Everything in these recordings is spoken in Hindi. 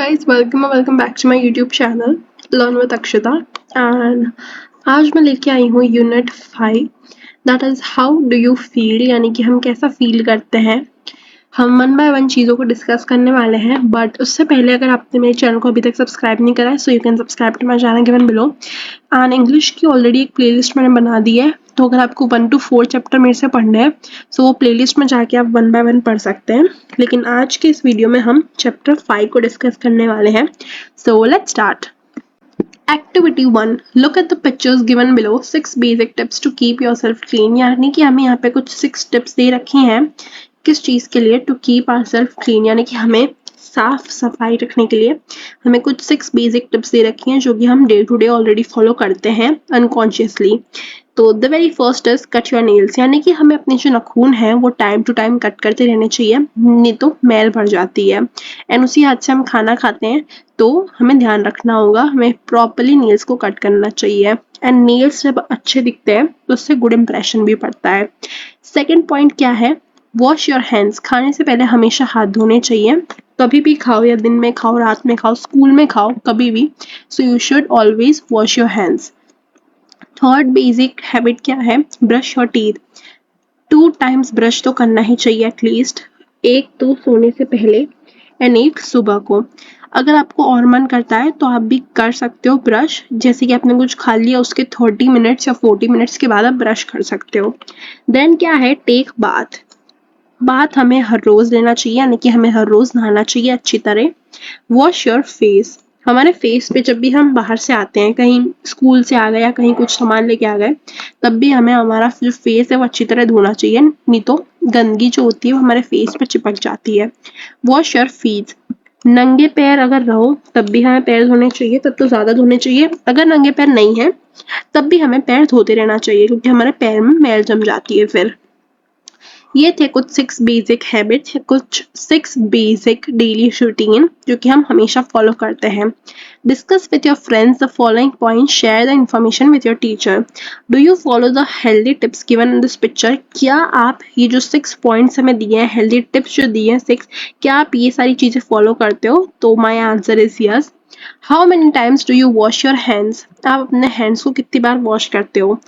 guys, welcome back to my YouTube channel Learn with Akshita and आज मैं लेके आई हूँ unit 5 that is how do you feel, यानी कि हम कैसा फील करते हैं। हम वन बाय वन चीज़ों को डिस्कस करने वाले हैं, बट उससे पहले अगर आपने मेरे चैनल को अभी तक सब्सक्राइब नहीं करा है so you can subscribe to my channel given below. And English की ऑलरेडी एक प्लेलिस्ट मैंने बना दी है, तो अगर आपको 1 to 4 चैप्टर मेरे से पढ़ने हैं सो वो प्लेलिस्ट में जाके आप वन बाय वन पढ़ सकते हैं। लेकिन आज के इस वीडियो में हम चैप्टर 5 को डिस्कस करने वाले हैं। So let's start. Activity 1. Look at the pictures given below. 6 basic tips to keep yourself clean. यानी कि हमें यहाँ पे कुछ 6 tips दे रखी हैं किस चीज़ के लिए, to keep ourselves clean, यानी कि हमें साफ सफाई रखने के लिए हमें कुछ 6 बेसिक टिप्स दे रखी हैं जो कि हम day to day already follow करते हैं अनकॉन्शियसली। तो the very first is cut your nails, यानी कि हमें अपने जो नाखून हैं वो टाइम टू टाइम कट करते रहने चाहिए, नहीं तो मैल भर जाती है। एंड उसी हाथ से हम खाना खाते हैं तो हमें ध्यान रखना होगा, हमें प्रॉपरली नेल्स को कट करना चाहिए। एंड नेल्स जब अच्छे दिखते हैं तो उससे गुड इंप्रेशन भी पड़ता है। सेकेंड पॉइंट क्या है, वॉश योर हैंड्स। खाने से पहले हमेशा हाथ धोने चाहिए, कभी भी खाओ या दिन में खाओ, रात में खाओ, स्कूल में खाओ, कभी भी। So you should always wash your hands. Third basic habit क्या है, brush your teeth. 2 times brush तो करना ही चाहिए एटलीस्ट, एक तो सोने से पहले एंड एक सुबह को। अगर आपको और मन करता है तो आप भी कर सकते हो ब्रश, जैसे कि आपने कुछ खा लिया उसके 30 मिनट्स या 40 मिनट्स के बाद आप ब्रश कर सकते हो। देन क्या है, टेक बाथ हमें हर रोज लेना चाहिए, यानी कि हमें हर रोज नहाना चाहिए अच्छी तरह। वॉश योर फेस, हमारे फेस पे जब भी हम बाहर से आते हैं, कहीं स्कूल से आ गए या कहीं कुछ सामान लेके आ गए, तब भी हमें हमारा जो फेस है वो अच्छी तरह धोना चाहिए, नहीं तो गंदगी जो होती है वो हमारे फेस पे चिपक जाती है। वॉश योर फीट, नंगे पैर अगर रहो तब भी हमें पैर धोने चाहिए, तब तो ज़्यादा धोने चाहिए। अगर नंगे पैर नहीं है तब भी हमें पैर धोते रहना चाहिए, क्योंकि हमारे पैर में मैल जम जाती है फिर। ये थे कुछ 6 बेसिक हैबिट्स, कुछ 6 बेसिक डेली रूटीन जो कि हम हमेशा फॉलो करते हैं। Discuss with your friends the following point, share the information with your teacher. Do you follow the healthy tips given in this picture. क्या आप ये जो 6 पॉइंट्स हमें दिए हैं, हेल्दी टिप्स जो दिए हैं 6, क्या आप ये सारी चीज़ें फॉलो करते हो? तो my answer is yes. How many times do you wash your hands, आप अपने हैंड्स को कितनी बार वॉश करते हो?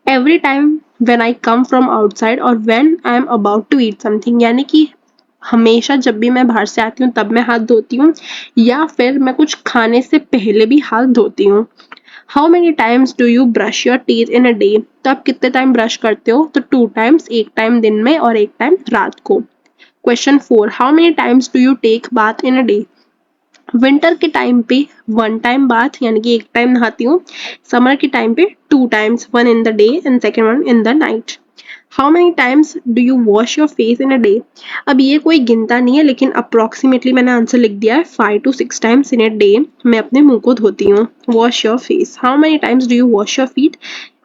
Every time when I come from outside और when I am about to eat something, यानी कि हमेशा जब भी मैं बाहर से आती हूँ तब मैं हाथ धोती हूँ, या फिर मैं कुछ खाने से पहले भी हाथ धोती हूँ। How many times do you brush your teeth in a day, तो आप कितने टाइम ब्रश करते हो? तो 2 टाइम्स, एक टाइम दिन में और एक टाइम रात को। Question 4, how many times do you take bath in a day. Winter के टाइम पे 1 टाइम बाथ, यानी कि एक टाइम नहाती हूँ। समर के टाइम पे 2 times, 1 in the day and second one in the night. How many times do you wash your face in a day. अब ये कोई गिनता नहीं है, लेकिन अप्रॉक्सीमेटली मैंने आंसर लिख दिया है, 5 to 6 times in a day मैं अपने मुंह को धोती हूँ। Wash your face. How many times do you wash your feet,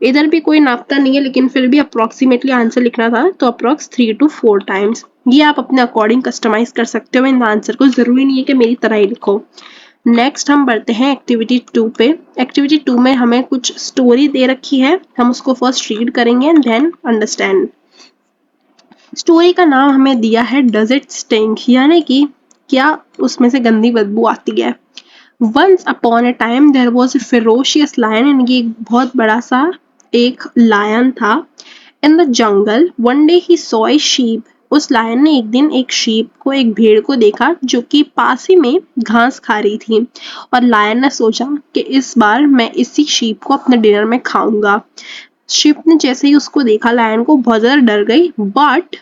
इधर भी कोई नापता नहीं है, लेकिन फिर भी अप्रॉक्सीमेटली आंसर लिखना था, तो अप्रॉक्स 3 to 4 टाइम्स। ये आप अपने अकॉर्डिंग कस्टमाइज कर सकते हो इन आंसर को, जरूरी नहीं है कि मेरी तरह ही लिखो। नेक्स्ट हम बढ़ते हैं एक्टिविटी 2 पे। एक्टिविटी 2 में हमें कुछ स्टोरी दे रखी है, हम उसको फर्स्ट रीड करेंगे एंड देन अंडरस्टैंड। स्टोरी का नाम हमें दिया है डज इट स्टिंक, यानी कि क्या उसमें से गंदी बदबू आती है। Once upon a time there was a ferocious lion, यानी कि एक बहुत बड़ा सा एक लायन था। In the jungle one day he saw a sheep, उस लायन ने एक दिन एक शीप को, एक भेड़ को देखा जो कि पास ही में घास खा रही थी, और लायन ने सोचा कि इस बार मैं इसी शीप को अपने डिनर में खाऊंगा। शीप ने जैसे ही उसको देखा, लायन को बहुत ज़्यादा डर गई, बट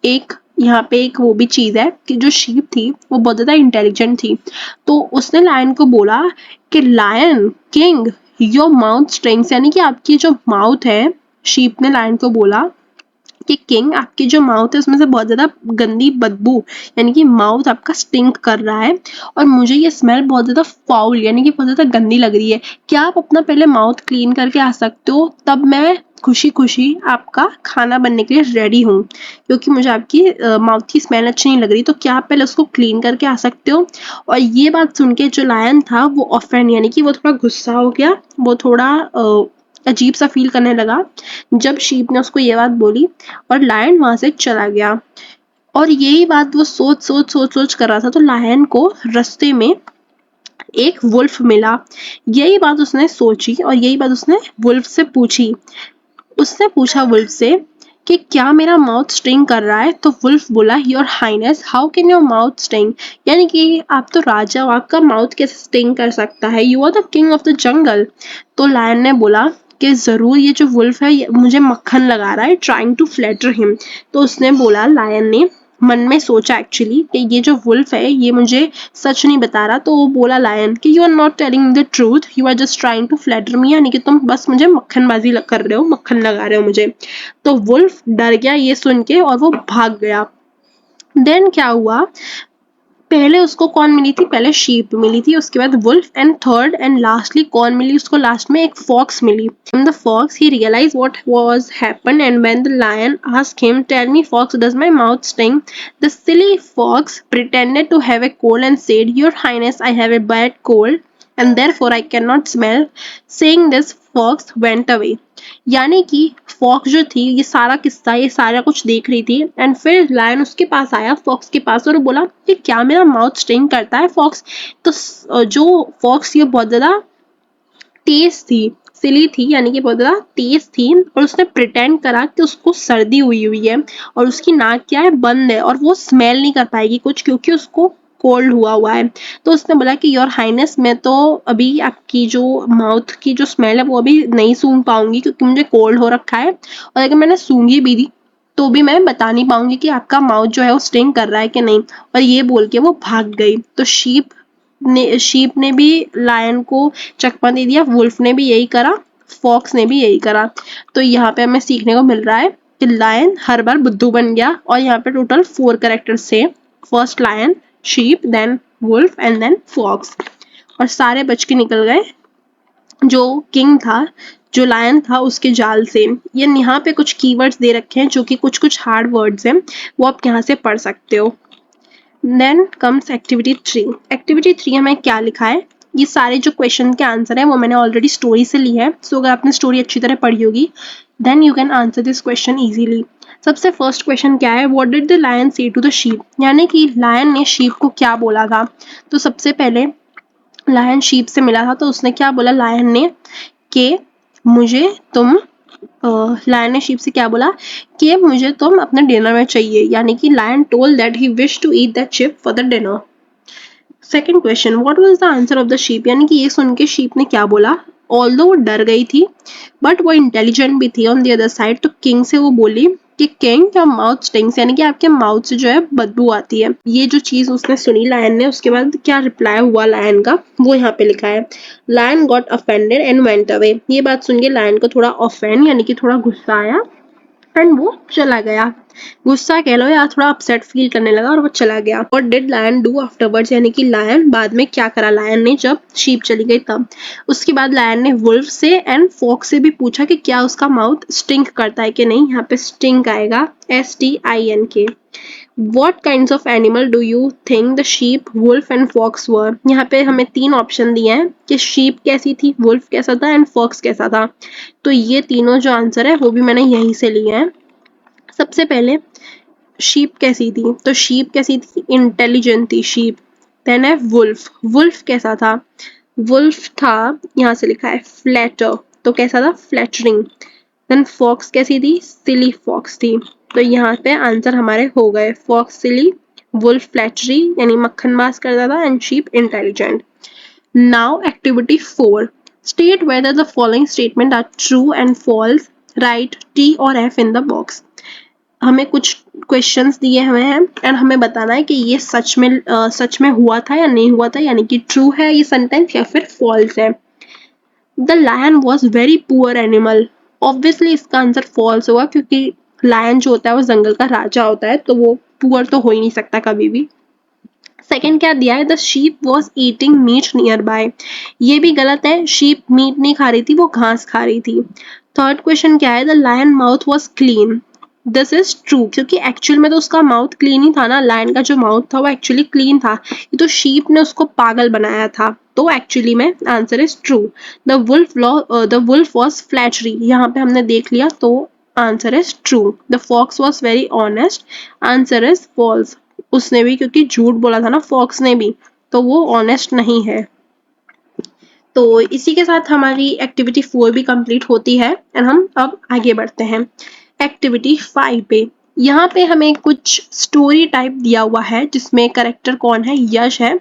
एक यहाँ पे एक वो भी चीज़ है कि जो शीप थी वो बहुत ज़्यादा इंटेलिजेंट थी, तो उसने लायन को बोला कि lion king your mouth stinks, यानी कि आपकी जो माउथ है, शीप ने लायन को बोला कि किंग आपकी जो माउथ है उसमें से बहुत ज़्यादा गंदी बदबू, यानी कि माउथ आपका स्टिंक कर रहा है, और मुझे ये स्मेल बहुत ज़्यादा फाउल, यानी कि बहुत ज़्यादा गंदी लग रही है। क्या आप अपना पहले माउथ क्लीन करके आ सकते हो, तब मैं खुशी खुशी आपका खाना बनने के लिए रेडी हूँ, क्योंकि मुझे आपकी माउथ की स्मेल अच्छी नहीं लग रही, तो क्या आप पहले उसको क्लीन करके आ सकते हो। और ये बात सुन के जो लायन था वो ऑफेंड, यानी कि वो थोड़ा गुस्सा हो गया, वो थोड़ा अजीब सा फील करने लगा जब शीप ने उसको ये बात बोली, और लायन वहां से चला गया। और यही बात वो सोच कर रहा था, तो लायन को रास्ते में एक वुल्फ मिला। यही बात उसने सोची और यही बात उसने वुल्फ से पूछी। उसने पूछा वुल्फ से कि क्या मेरा माउथ स्टिंग कर रहा है? तो वुल्फ बोला, your highness how can your mouth stink, यानी कि आप तो राजा हो, आपका माउथ कैसे स्टिंग कर सकता है? You are the king of the jungle. तो लायन ने बोला कि जरूर ये जो वुल्फ है ये मुझे मक्खन लगा रहा है, ट्राइंग टू फ्लैटर हिम। तो उसने बोला, लायन ने मन में सोचा एक्चुअली कि ये जो वुल्फ है ये मुझे सच नहीं बता रहा। तो वो बोला लायन कि you are not telling the truth, you are just trying to flatter me, यानी कि तुम बस मुझे मक्खनबाजी कर रहे हो, मक्खन लगा रहे हो मुझे। तो वुल्फ डर गया ये सुन के और वो भाग गया। देन क्या हुआ, पहले उसको कौन मिली थी? पहले शीप मिली थी, उसके बाद wolf, and third and lastly कौन मिली उसको? लास्ट में एक फॉक्स मिली। From the fox he realized what was happened, and when the lion asked him, tell me fox, does my mouth sting? The silly fox pretended to have a cold and said, your highness, I have a bad cold and therefore I cannot smell. Saying this, fox went away. यानी कि फॉक्स जो थी ये सारा किस्सा ये सारा कुछ देख रही थी, एंड फिर लायन उसके पास आया, फॉक्स के पास, और बोला कि क्या मेरा माउथ स्टिंग करता है फॉक्स? तो जो फॉक्स ये बहुत ज्यादा तेज थी, सिली थी, यानी कि बहुत ज्यादा तेज थी, और उसने प्रिटेंड करा कि उसको सर्दी हुई हुई है और उसकी नाक क्या है, बंद है, और वो स्मेल नहीं कर पाएगी कुछ क्योंकि उसको कोल्ड हुआ हुआ है। तो उसने बोला कि योर हाइनेस, मैं तो अभी आपकी जो माउथ की जो स्मेल है वो अभी नहीं सूंघ पाऊंगी क्योंकि मुझे कोल्ड हो रखा है, और अगर मैंने सूंघी भी दी तो भी मैं बता नहीं पाऊंगी कि आपका माउथ जो है वो स्टिंग कर रहा है कि नहीं। और ये बोल के वो भाग गई। तो शीप ने भी लायन को चकमा दे दिया, वुल्फ ने भी यही करा, फॉक्स ने भी यही करा। तो यहाँ पे हमें सीखने को मिल रहा है कि लायन हर बार बुद्धू बन गया, और यहाँ पे टोटल 4 कैरेक्टर्स थे। First lion, sheep, then wolf and then fox, और सारे बच के निकल गए जो किंग था, जो लायन था, उसके जाल से। ये यहाँ पे कुछ कीवर्ड्स दे रखे हैं जो कि कुछ कुछ हार्ड वर्ड्स हैं, वो आप यहाँ से पढ़ सकते हो। Then comes activity 3। एक्टिविटी 3 हमें क्या लिखा है? ये सारे जो क्वेश्चन के आंसर है वो मैंने ऑलरेडी स्टोरी से ली है, सो अगर आपने स्टोरी अच्छी तरह पढ़ी होगी then you can answer this question easily. सबसे फर्स्ट क्वेश्चन क्या है? What did the lion say to the sheep, यानी कि लायन ने शीप को क्या बोला था? तो सबसे पहले लायन शीप से मिला था, तो उसने क्या बोला लायन ने कि मुझे तुम लायन ने शीप से क्या बोला कि मुझे तुम अपने डिनर में चाहिए, यानी कि lion told that he wish to eat that sheep for the dinner. Second question, what was the answer of the sheep, यानी कि ये सुन के शीप ने क्या बोला? ऑल्दो वो डर गई थी बट वो इंटेलिजेंट भी थी ऑन द अदर साइड, तो किंग से वो बोली कि किंग योर माउथ स्टिंग्स, यानी कि आपके माउथ से जो है बदबू आती है। ये जो चीज उसने सुनी लायन ने, उसके बाद क्या रिप्लाई हुआ लायन का वो यहाँ पे लिखा है। Lion got offended and went away. ये बात सुन के लायन को थोड़ा ऑफेंड यानी कि थोड़ा गुस्सा आया एंड वो चला गया। गुस्सा कह लो या थोड़ा अपसेट फील करने लगा और वो चला गया। और डिड लायन डू आफ्टरवर्ड्स, यानी कि लायन बाद में क्या करा लायन ने जब शीप चली गई तब? उसके बाद लायन ने वुल्फ से एंड फॉक्स से भी पूछा कि क्या उसका माउथ स्टिंक करता है कि नहीं। यहाँ पे स्टिंक आएगा STINK। What kinds of animal do you think the sheep, wolf and fox were? यहाँ पे हमें 3 ऑप्शन दिए हैं कि sheep कैसी थी, wolf कैसा था एंड fox कैसा था। तो ये तीनों जो आंसर है वो भी मैंने यहीं से लिए हैं। सबसे पहले शीप कैसी थी? तो शीप कैसी थी? इंटेलिजेंट थी शीप। देन है वुल्फ। वुल्फ कैसा था? वुल्फ था, यहाँ से लिखा है फ्लैटर, तो कैसा था? फ्लैटरिंग। देन फॉक्स कैसी थी? सिली फॉक्स थी। तो यहाँ पे आंसर हमारे हो गए, फॉक्स सिली, वुल्फ फ्लैटरी यानी मक्खनबाज करता था, and sheep intelligent. Now activity 4, state whether the following statement are true and false, write T और F इन द बॉक्स। हमें कुछ क्वेश्चंस दिए हुए हैं एंड हमें बताना है कि ये सच में हुआ था या नहीं हुआ था, यानी कि ट्रू है ये सेंटेंस या फिर फॉल्स है। The lion was very poor animal. Obviously इसका आंसर फॉल्स होगा क्योंकि लायन जो होता है वो जंगल का राजा होता है, तो वो पुअर तो हो ही नहीं सकता कभी भी। सेकेंड क्या दिया है? The sheep was eating meat near by. ये भी गलत है, शीप मीट नहीं खा रही थी, वो घास खा रही थी। थर्ड क्वेश्चन क्या है? The lion mouth was clean. This is true क्योंकि एक्चुअल में तो उसका माउथ क्लीन ही था ना, लायन का जो माउथ था वो एक्चुअली क्लीन था, ये तो शीप ने उसको पागल बनाया था। तो एक्चुअली में answer is true. The wolf was flattery, यहाँ पे हमने देख लिया, तो answer is true. The fox was very honest, answer is false. उसने भी क्योंकि झूठ बोला था ना फॉक्स ने भी, तो वो ऑनेस्ट नहीं है। तो इसी के साथ हमारी एक्टिविटी 4 भी कंप्लीट होती है एंड हम अब आगे बढ़ते हैं एक्टिविटी 5 पे। यहाँ पे हमें कुछ स्टोरी टाइप दिया हुआ है जिसमें करेक्टर कौन है, यश है,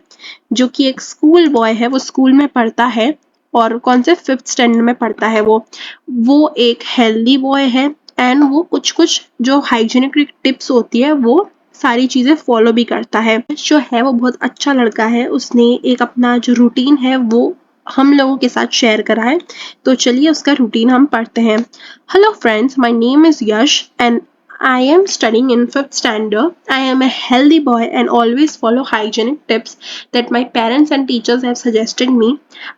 जो कि एक स्कूल बॉय है, वो स्कूल में पढ़ता है और कौन से 5th स्टैंडर्ड में पढ़ता है। वो एक हेल्दी बॉय है एंड वो कुछ कुछ जो हाइजीनिक टिप्स होती है वो सारी चीजें फॉलो भी करता है। जो है वो बहुत अच्छा लड़का है, उसने एक अपना जो रूटीन है वो हम लोगों के साथ शेयर करा है। तो चलिए उसका रूटीन हम पढ़ते हैं। Hello friends, my name is Yash and I am studying in 5th standard. I am a healthy boy and always follow hygienic tips that my parents and teachers have suggested me.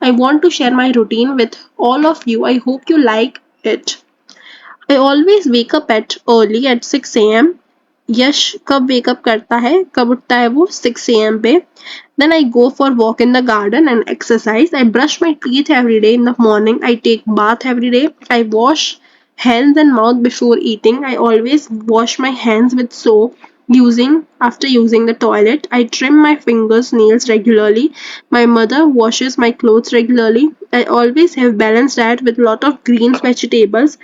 I want to share my routine with all of you. I hope you like it. I always wake up at early at 6 a.m. यश कब वेकअप करता है, कब उठता है वो 6 a.m. पे। Then I go for walk in the garden and exercise. I brush my teeth every day in the morning. I take bath every day. I wash hands and mouth before eating. I always wash my hands with soap after using the toilet. I trim my fingers nails regularly. My mother washes my clothes regularly. I always have balanced diet with lot of greens, vegetables,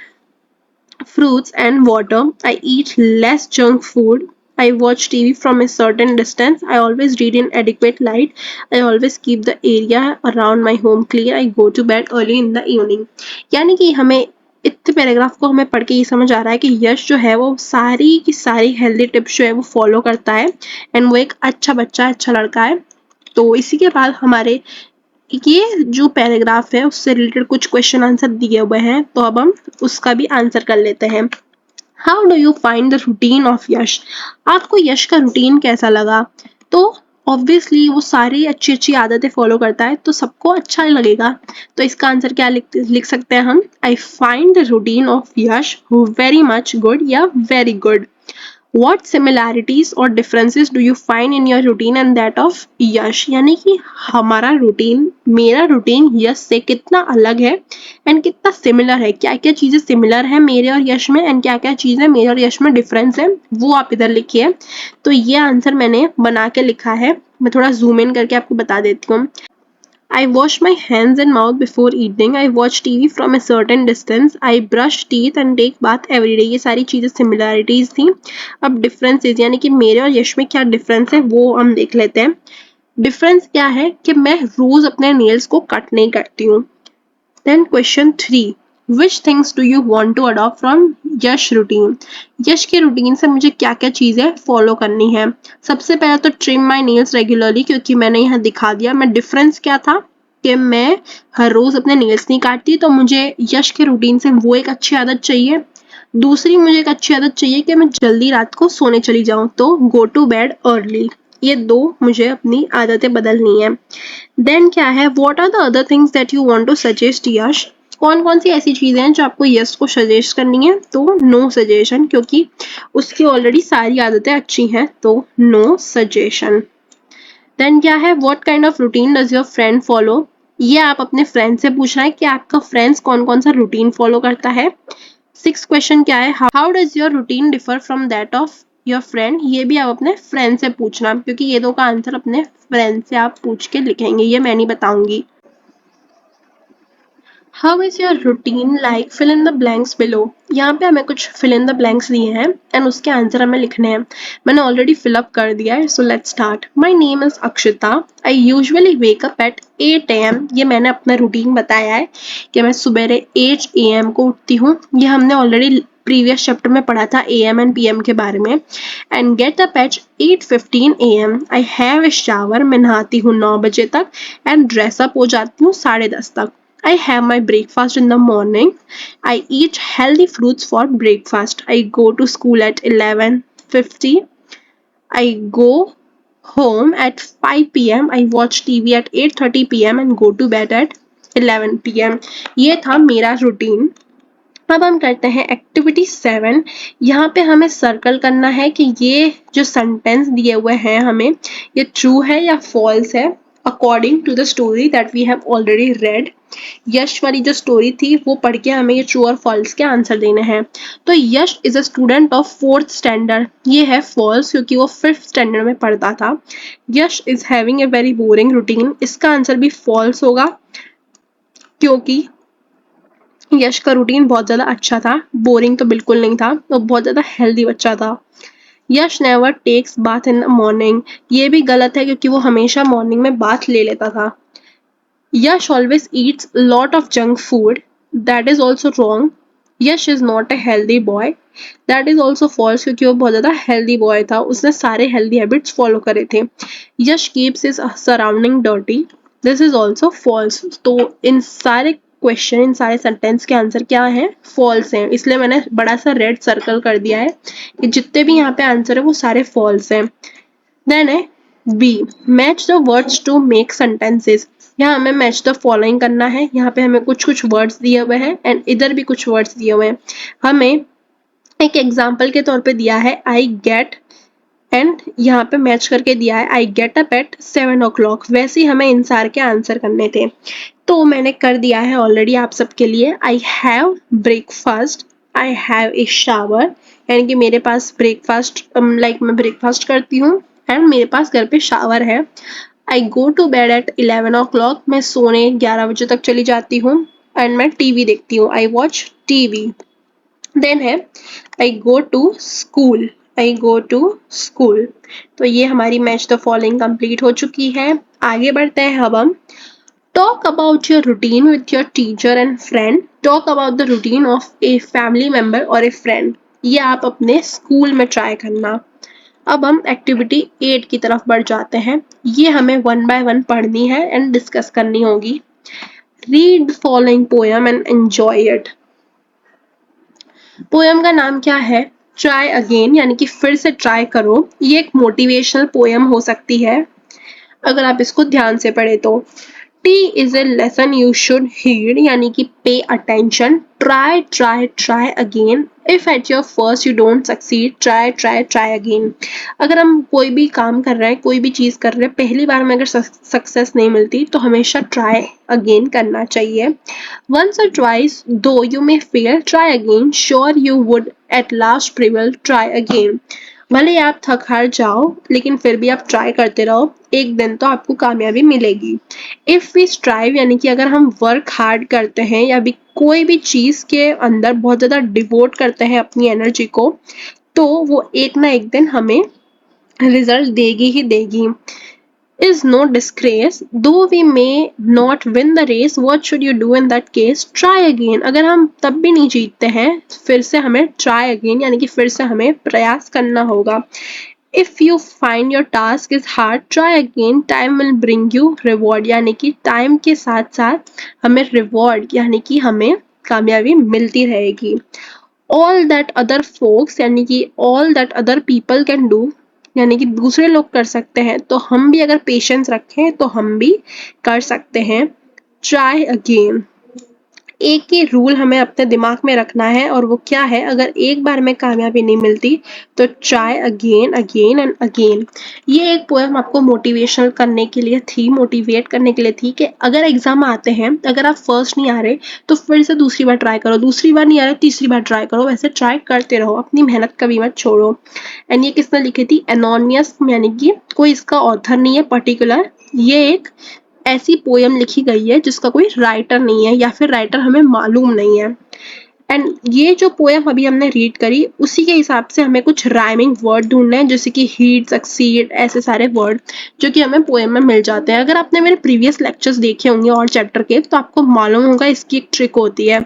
fruits and water. I eat less junk food. I watch TV from a certain distance. I always read in adequate light. I always keep the area around my home clear. I go to bed early in the evening. यानी कि हमें इतने पैराग्राफ को हमें पढ़ के ये समझ आ रहा है कि यश जो है वो सारी की सारी हेल्दी टिप्स जो है वो फॉलो करता है एंड वो एक अच्छा बच्चा, अच्छा लड़का है। तो इसी के बाद हमारे ये जो पैराग्राफ है उससे रिलेटेड कुछ क्वेश्चन आंसर दिए हुए हैं, तो अब हम उसका भी आंसर कर लेते हैं। How do you find the routine of Yash? आपको यश का रूटीन कैसा लगा? तो ऑब्वियसली वो सारी अच्छी अच्छी आदतें फॉलो करता है तो सबको अच्छा लगेगा। तो इसका आंसर क्या लिख सकते हैं हम? I find the routine of Yash very much good या very good. What similarities or differences do you find in your routine and that of यश? यानी कि हमारा रूटीन, मेरा रूटीन यश से कितना अलग है एंड कितना सिमिलर है, क्या क्या चीज़ें सिमिलर है मेरे और यश में एंड क्या क्या चीज़ें मेरे और यश में डिफरेंस है, वो आप इधर लिखिए। तो ये आंसर मैंने बना के लिखा है, मैं थोड़ा जूम इन करके आपको बता देती हूँ। I wash my hands and mouth before eating. I watch TV from a certain distance. I brush teeth and take bath every day. ये सारी चीज़ें सिमिलैरिटीज थी। अब डिफरेंसेस यानी कि मेरे और यश में क्या डिफरेंस है वो हम देख लेते हैं। डिफरेंस क्या है कि मैं रोज अपने नेल्स को कट नहीं करती हूँ। Then question 3, which things do you want to adopt from Yash routine? Yash के रूटीन से मुझे क्या क्या चीज़ें फॉलो करनी है? सबसे पहले तो ट्रिम माई नेल्स रेगुलरली, क्योंकि मैंने यहाँ दिखा दिया। मैं डिफरेंस क्या था कि मैं हर रोज अपने नेल्स नहीं काटती, तो मुझे यश के रूटीन से वो एक अच्छी आदत चाहिए। दूसरी मुझे एक अच्छी आदत चाहिए कि मैं जल्दी रात को सोने चली जाऊं, तो गो टू बेड अर्ली। ये दो मुझे अपनी आदतें बदलनी है। देन क्या है, what are the other things that you want to suggest Yash? कौन कौन सी ऐसी चीजें हैं जो आपको यश को सजेस्ट करनी है? तो नो सजेशन, क्योंकि उसकी ऑलरेडी सारी आदतें अच्छी हैं, तो नो सजेशन। देन क्या है, what kind of routine does your friend follow? ये आप अपने फ्रेंड से पूछना है कि आपका फ्रेंड्स कौन कौन सा रूटीन फॉलो करता है। 6th क्वेश्चन क्या है, how does your routine differ from that of your friend? ये भी आप अपने फ्रेंड से पूछना, क्योंकि ये दो का आंसर अपने फ्रेंड से आप पूछ के लिखेंगे, ये मैं नहीं बताऊंगी। How is your routine like, fill in the blanks below. यहाँ पे हमें कुछ फिल इन द ब्लैंक्स दिए हैं एंड उसके आंसर हमें लिखने हैं। मैंने ऑलरेडी फिलअप कर दिया है, so let's start. My name is Akshita. I usually wake up at 8 AM। ये मैंने अपना रूटीन बताया है कि मैं सुबह 8 AM को उठती हूँ। ये हमने ऑलरेडी प्रीवियस चैप्टर में पढ़ा था AM एंड PM के बारे में। And get up at 8:15 AM। I have a shower. मैं नहाती हूँ 9 बजे तक एंड ड्रेसअप हो जाती हूँ 10:30 तक। I have my breakfast in the morning. I eat healthy fruits for breakfast. I go to school at 11:50. I go home at 5 PM. I watch TV at 8:30 PM and go to bed at 11 PM. ये था मेरा रूटीन। अब हम करते हैं एक्टिविटी 7। यहाँ पे हमें सर्कल करना है कि ये जो सेंटेंस दिए हुए हैं हमें, ये ट्रू है या फॉल्स है according to the story that we have already read. Yash वाली जो स्टोरी थी वो पढ़ के हमें ये ट्रू और फॉल्स के आंसर देने हैं। तो Yash is a student of 4th standard, ये है फॉल्स क्योंकि वो 5th स्टैंडर्ड में पढ़ता था। Yash is having a very boring routine, इसका आंसर भी फॉल्स होगा। क्योंकि यश का रूटीन बहुत ज़्यादा अच्छा था, बोरिंग तो बिल्कुल नहीं था, वो बहुत ज़्यादा हेल्दी बच्चा था। Yash never takes bath in the morning, ये भी गलत है क्योंकि वो हमेशा मॉर्निंग में बाथ ले लेता था। Yash always eats a lot of junk food. That is also wrong. Yash is not a healthy boy. That is also false क्योंकि वो बहुत ज़्यादा healthy boy था, उसने सारे healthy habits follow करे थे. Yash keeps his surrounding dirty. This is also false. तो इन सारे क्वेश्चन, इन सारे सेंटेंस के आंसर क्या है? फॉल्स हैं, इसलिए मैंने बड़ा सा रेड सर्कल कर दिया है कि जितने भी यहाँ पे आंसर है वो सारे फॉल्स हैं. देन है B, match the words to make sentences. यहाँ हमें मैच द फॉलोइंग करना है. यहाँ पे हमें कुछ कुछ वर्ड्स दिए हुए हैं एंड इधर भी कुछ वर्ड्स दिए हुए हैं. हमें एक एग्जाम्पल के तौर पे दिया है आई गेट, एंड यहाँ पे मैच करके दिया है I get up at 7 o'clock. वैसे ही हमें इन सारे के आंसर करने थे, तो मैंने कर दिया है ऑलरेडी आप सबके लिए. I have breakfast, I have a shower, यानी कि मेरे पास ब्रेकफास्ट मैं ब्रेकफास्ट करती हूँ एंड मेरे पास घर पे शावर है. I go to bed at 11 o'clock, मैं सोने 11 बजे तक चली जाती हूँ एंड मैं टीवी देखती हूँ. I watch TV. देन है I go to school, I go to school. तो ये हमारी मैच द फॉलोइंग कंप्लीट हो चुकी है. आगे बढ़ते हैं अब हम. Talk about your routine with your teacher and friend. Talk about the routine of a family member और ए फ्रेंड. ये आप अपने स्कूल में ट्राई करना. अब हम एक्टिविटी 8 की तरफ बढ़ जाते हैं. ये हमें 1 by 1 पढ़नी है एंड डिस्कस करनी होगी. Read the following poem and enjoy it. Poem का नाम क्या है? ट्राई अगेन, यानी कि फिर से ट्राई करो. ये एक मोटिवेशनल पोएम हो सकती है अगर आप इसको ध्यान से पढ़े तो. T is a lesson you should heed, यानी कि pay attention. Try try try again. If at your first you don't succeed, try try try again. अगर हम कोई भी काम कर रहे हैं, कोई भी चीज़ कर रहे हैं, पहली बार में अगर सक्सेस नहीं मिलती तो हमेशा ट्राई अगेन करना चाहिए. वंस और ट्वाइस दो you may fail, try again. Sure you would at last prevail, try again. भले आप थक हार जाओ लेकिन फिर भी आप ट्राई करते रहो, एक दिन तो आपको कामयाबी मिलेगी. इफ वी स्ट्राइव, यानी कि अगर हम वर्क हार्ड करते हैं या भी कोई भी चीज़ के अंदर बहुत ज़्यादा डिवोट करते हैं अपनी एनर्जी को, तो वो एक ना एक दिन हमें रिजल्ट देगी ही देगी. is no disgrace, though we may not win the race, what should you do in that case? Try again. अगर हम तब भी नहीं जीतते हैं, फिर से हमें try again, यानी कि फिर से हमें प्रयास करना होगा. If you find your task is hard, try again. Time will bring you reward, यानी कि time के साथ साथ हमें reward, यानी कि हमें कामयाबी मिलती रहेगी. All that other folks, यानी कि all that other people can do, यानी कि दूसरे लोग कर सकते हैं, तो हम भी अगर पेशेंस रखें तो हम भी कर सकते हैं. Try again. एक ही रूल हमें अपने दिमाग में रखना है और वो क्या है? अगर एक बार में कामयाबी नहीं मिलती तो try again again and again. ये एक पोएम आपको मोटिवेशनल करने के लिए थी, मोटिवेट करने के लिए थी कि अगर एग्जाम आते हैं, अगर आप फर्स्ट नहीं आ रहे तो फिर से दूसरी बार ट्राई करो, दूसरी बार नहीं आ रहे तीसरी बार ट्राई करो, वैसे ट्राई करते रहो, अपनी मेहनत कभी मत छोड़ो. एंड ये किसने लिखी थी? एनोनिमस, यानी कि कोई इसका ऑथर नहीं है पर्टिकुलर. ये एक ऐसी पोयम लिखी गई है जिसका कोई राइटर नहीं है या फिर राइटर हमें मालूम नहीं है. एंड ये जो पोयम अभी हमने रीड करी उसी के हिसाब से हमें कुछ राइमिंग वर्ड ढूंढने हैं, जैसे कि हीट, सक्सीड, ऐसे सारे वर्ड जो कि हमें पोयम में मिल जाते हैं. अगर आपने मेरे प्रीवियस लेक्चर्स देखे होंगे और चैप्टर के, तो आपको मालूम होगा इसकी एक ट्रिक होती है.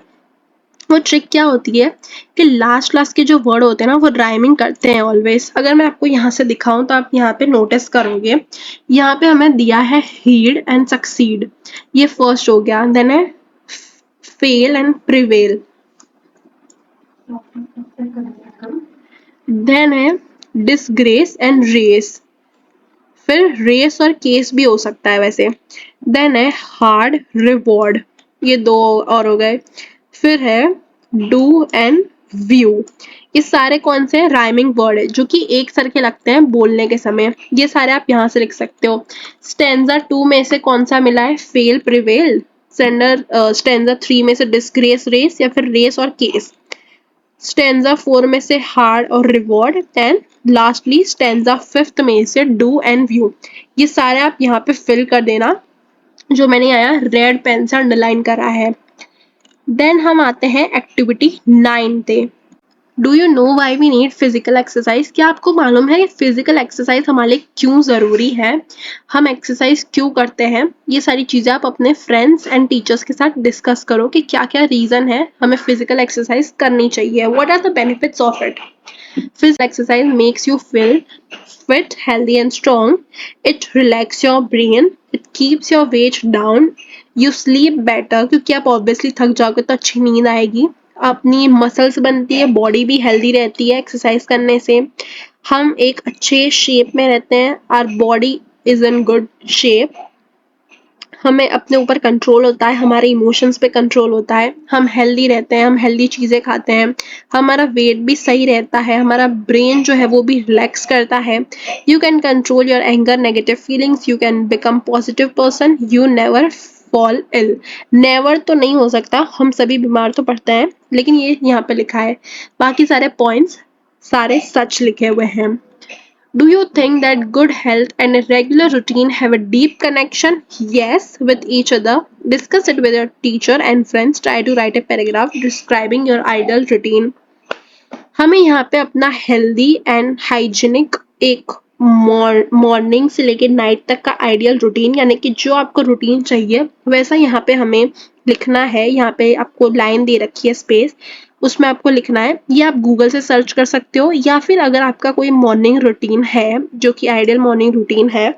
वो ट्रिक क्या होती है कि लास्ट के जो वर्ड होते हैं ना, वो राइमिंग करते हैं ऑलवेज. अगर मैं आपको यहाँ से दिखाऊं तो आप यहाँ पे नोटिस करोगे, यहाँ पे हमें दिया है हीड एंड सक्सीड, ये फर्स्ट हो गया. देन है फेल एंड प्रिवेल. देन है डिसग्रेस एंड रेस. फिर रेस और केस भी हो सकता है वैसे. देन है हार्ड, रिवॉर्ड, ये दो और हो गए. फिर है डू एंड व्यू. ये सारे कौन से राइमिंग वर्ड है जो कि एक सर के लगते हैं बोलने के समय. ये सारे आप यहाँ से लिख सकते हो. स्टेंजा 2 में से कौन सा मिला है? Fail, prevail. स्टेंजा 3 में से डिसग्रेस, रेस, या फिर रेस और केस. स्टेंजा 4 में से हार्ड और reward. And lastly stanza 5th में से डू एंड व्यू. ये सारे आप यहाँ पे फिल कर देना जो मैंने यहाँ रेड पेन से अंडरलाइन करा है। देन हम आते हैं एक्टिविटी 9 पे। Do you know why we need physical exercise? क्या आपको मालूम है कि फिजिकल एक्सरसाइज हमारे लिए क्यों ज़रूरी है, हम एक्सरसाइज क्यों करते हैं? ये सारी चीज़ें आप अपने फ्रेंड्स एंड टीचर्स के साथ डिस्कस करो कि क्या क्या रीज़न है हमें फिजिकल एक्सरसाइज करनी चाहिए। What are the benefits of it? Physical exercise makes you feel fit, healthy and strong. It relax your brain. It keeps your weight down. You sleep better क्योंकि आप obviously थक जाओगे तो अच्छी नींद आएगी। अपनी मसल्स बनती है, बॉडी भी हेल्दी रहती है एक्सरसाइज करने से। हम एक अच्छे शेप में रहते हैं, our body is in good shape. हमें अपने ऊपर कंट्रोल होता है, हमारे इमोशंस पे कंट्रोल होता है, हम हेल्दी रहते हैं, हम हेल्दी चीज़ें खाते हैं, हमारा वेट भी सही रहता है, हमारा ब्रेन जो है वो भी रिलैक्स करता है। You can control your anger, negative feelings, you can become positive person, you never fall ill. Never तो नहीं हो सकता, हम सभी बीमार तो पड़ते हैं, लेकिन ये यहाँ पे लिखा है, बाकी सारे पॉइंट्स सारे सच लिखे हुए हैं। Do you think that good health and a regular routine have a deep connection? Yes, with each other. Discuss it with your teacher and friends. Try to write a paragraph describing your ideal routine. हमें यहाँ पे अपना हेल्दी एंड हाइजीनिक एक मॉर्निंग से लेकर नाइट तक का आइडियल रूटीन, यानी कि जो आपको रूटीन चाहिए वैसा यहाँ पे हमें लिखना है। यहाँ पे आपको लाइन दे रखी है स्पेस, उसमें आपको लिखना है। ये आप गूगल से सर्च कर सकते हो, या फिर अगर आपका कोई मॉर्निंग रूटीन है जो कि आइडियल मॉर्निंग रूटीन है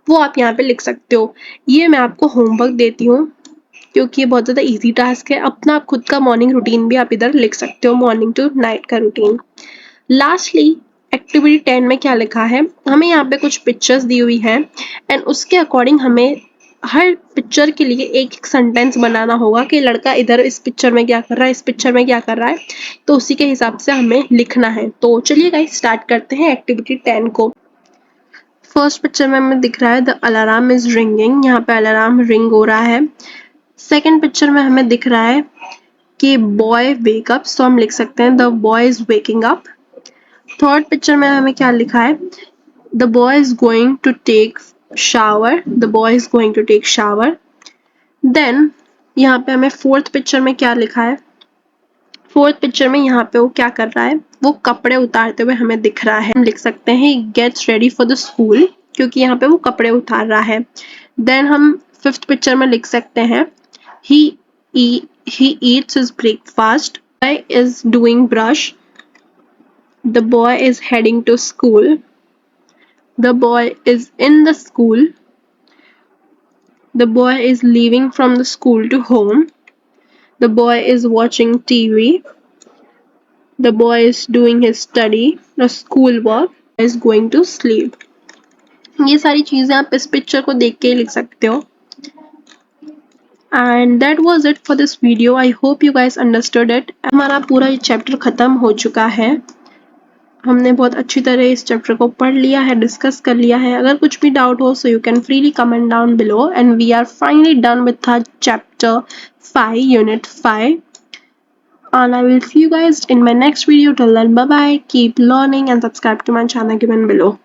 वो आप यहाँ पे लिख सकते हो। ये मैं आपको होमवर्क देती हूँ क्योंकि ये बहुत ज़्यादा इजी टास्क है। अपना आप खुद का मॉर्निंग रूटीन भी आप इधर लिख सकते हो, मॉर्निंग टू नाइट का रूटीन। लास्टली एक्टिविटी 10 में क्या लिखा है, हमें यहाँ पे कुछ पिक्चर्स दी हुई है एंड उसके अकॉर्डिंग हमें हर पिक्चर के लिए एक एक सेंटेंस बनाना होगा कि लड़का इधर इस पिक्चर में क्या कर रहा है, इस पिक्चर में क्या कर रहा है, तो उसी के हिसाब से हमें लिखना है। तो चलिए गाइस स्टार्ट करते हैं एक्टिविटी 10 को। फर्स्ट पिक्चर में हमें दिख रहा है द अलार्म इज रिंगिंग, यहाँ पे अलार्म रिंग हो रहा है। सेकेंड पिक्चर में हमें दिख रहा है कि बॉय वेक अप, सो हम लिख सकते हैं the boy is waking up. Third picture में हमें क्या लिखा है, the boy is going to take shower, the boy is going to take shower. Then यहाँ पे हमें फोर्थ पिक्चर में क्या लिखा है, फोर्थ पिक्चर में यहाँ पे वो क्या कर रहा है, वो कपड़े उतारते हुए हमें दिख रहा है। हम लिख सकते हैं gets ready for the school, क्योंकि यहाँ पे वो कपड़े उतार रहा है। देन हम फिफ्थ पिक्चर में लिख सकते हैं he he eats his breakfast, boy is doing brush, the boy is heading to school, the boy is in the school, the boy is leaving from the school to home, the boy is watching TV, the boy is doing his study or school work, is going to sleep। ये सारी चीजें आप इस पिक्चर को देख के ही लिख सकते हो। And that was it for this video. I hope you guys understood it. हमारा पूरा ये चैप्टर खत्म हो चुका है, हमने बहुत अच्छी तरह इस चैप्टर को पढ़ लिया है, डिस्कस कर लिया है। अगर कुछ भी डाउट हो so you can freely comment down below and we are finally done with our chapter 5 unit 5 and I will see you guys in my next video. Till then, bye bye, keep learning and subscribe to my channel given below.